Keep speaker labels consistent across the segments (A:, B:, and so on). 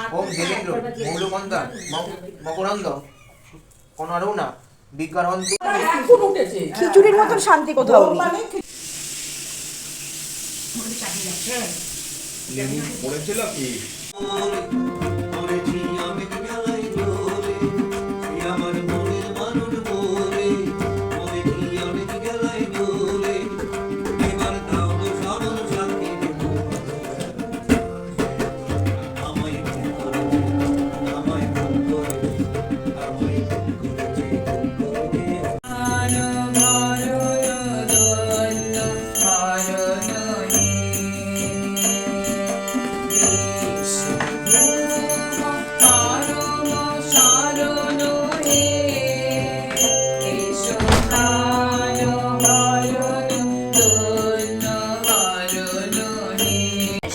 A: ওম দেবেন্দ্র মৌলমন্দা মকরন্দ অনরুণা বিজ্ঞানন্তু
B: খিচুড়ির মতন শান্তি কোথাও নেই।
C: পড়েছিল কি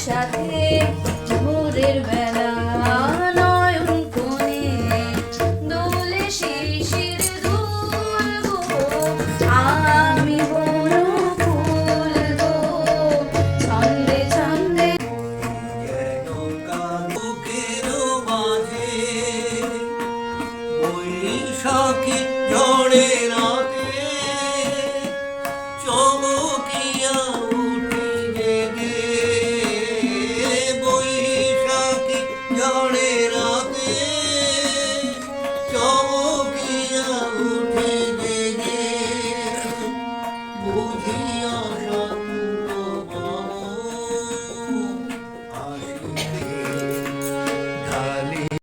D: সাথে ভোরের বেলা নয়ন কোণে দোলে শিশির দুল গো আমি বড় ফুল গো ছন্দে ছন্দে
E: বৈশাখী ঝড়ের